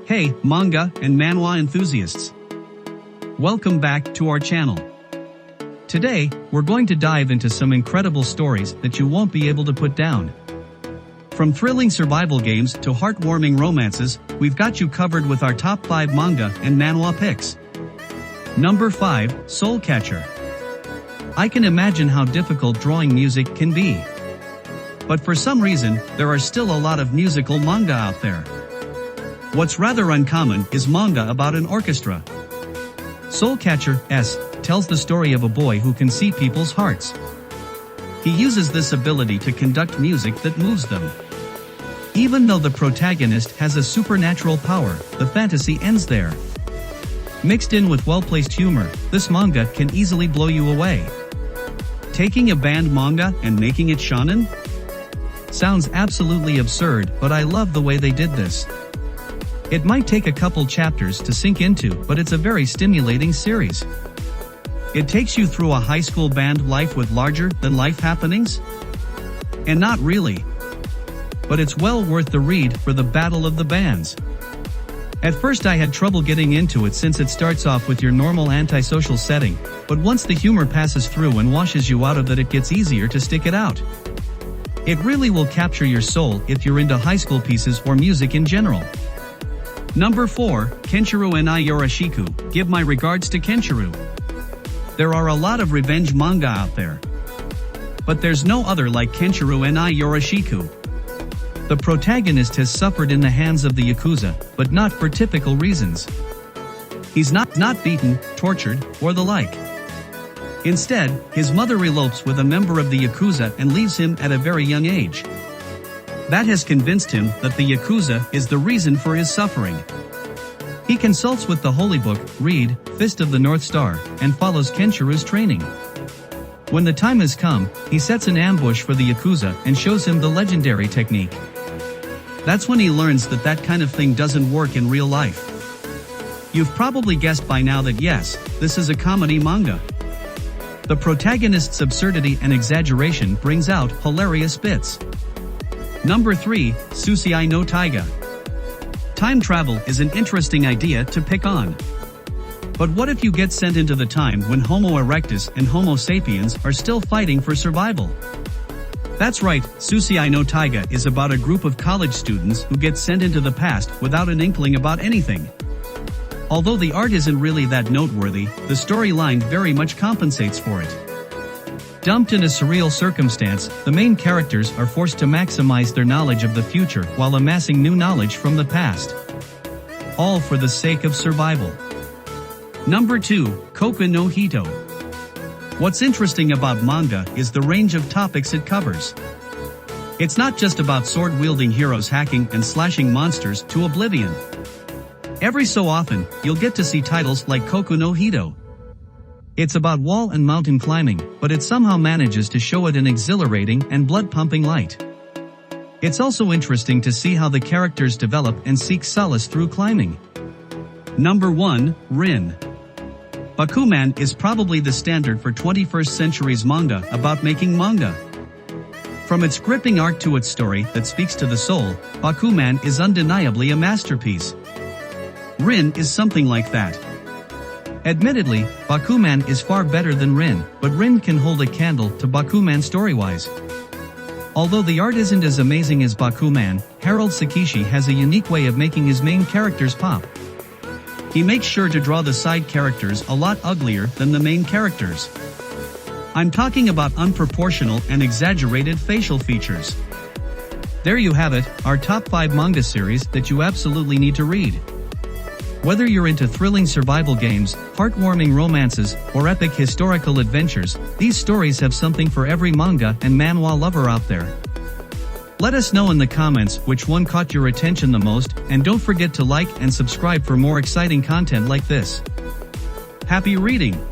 Hey, manga and manhwa enthusiasts! Welcome back to our channel. Today, we're going to dive into some incredible stories that you won't be able to put down. From thrilling survival games to heartwarming romances, we've got you covered with our top 5 manga and manhwa picks. Number 5, Soul Catcher. I can imagine how difficult drawing music can be. But for some reason, there are still a lot of musical manga out there. What's rather uncommon is manga about an orchestra. Soul Catcher tells the story of a boy who can see people's hearts. He uses this ability to conduct music that moves them. Even though the protagonist has a supernatural power, the fantasy ends there. Mixed in with well-placed humor, this manga can easily blow you away. Taking a banned manga and making it shonen? Sounds absolutely absurd, but I love the way they did this. It might take a couple chapters to sink into, but it's a very stimulating series. It takes you through a high school band life with larger-than-life happenings? And not really. But it's well worth the read for the battle of the bands. At first I had trouble getting into it since it starts off with your normal antisocial setting, but once the humor passes through and washes you out of it get easier to stick it out. It really will capture your soul if you're into high school pieces or music in general. Number 4, Kenshiro ni Yoroshiku, give my regards to Kenshiro. There are a lot of revenge manga out there. But there's no other like Kenshiro ni Yoroshiku. The protagonist has suffered in the hands of the Yakuza, but not for typical reasons. He's not beaten, tortured, or the like. Instead, his mother elopes with a member of the Yakuza and leaves him at a very young age. That has convinced him that the Yakuza is the reason for his suffering. He consults with the holy book, Reed, Fist of the North Star, and follows Kenshiro's training. When the time has come, he sets an ambush for the Yakuza and shows him the legendary technique. That's when he learns that that kind of thing doesn't work in real life. You've probably guessed by now that yes, this is a comedy manga. The protagonist's absurdity and exaggeration brings out hilarious bits. Number 3, Suicide no Taiga. Time travel is an interesting idea to pick on. But what if you get sent into the time when Homo erectus and Homo sapiens are still fighting for survival? That's right, Suicide no Taiga is about a group of college students who get sent into the past without an inkling about anything. Although the art isn't really that noteworthy, the storyline very much compensates for it. Dumped in a surreal circumstance, the main characters are forced to maximize their knowledge of the future while amassing new knowledge from the past. All for the sake of survival. Number 2, Koku no Hito. What's interesting about manga is the range of topics it covers. It's not just about sword-wielding heroes hacking and slashing monsters to oblivion. Every so often, you'll get to see titles like Koku no Hito. It's about wall and mountain climbing, but it somehow manages to show it in exhilarating and blood-pumping light. It's also interesting to see how the characters develop and seek solace through climbing. Number 1, Rin. Bakuman is probably the standard for 21st century's manga about making manga. From its gripping art to its story that speaks to the soul, Bakuman is undeniably a masterpiece. Rin is something like that. Admittedly, Bakuman is far better than Rin, but Rin can hold a candle to Bakuman story-wise. Although the art isn't as amazing as Bakuman, Harold Sakishi has a unique way of making his main characters pop. He makes sure to draw the side characters a lot uglier than the main characters. I'm talking about unproportional and exaggerated facial features. There you have it, our top 5 manga series that you absolutely need to read. Whether you're into thrilling survival games, heartwarming romances, or epic historical adventures, these stories have something for every manga and manhwa lover out there. Let us know in the comments which one caught your attention the most, and don't forget to like and subscribe for more exciting content like this. Happy reading!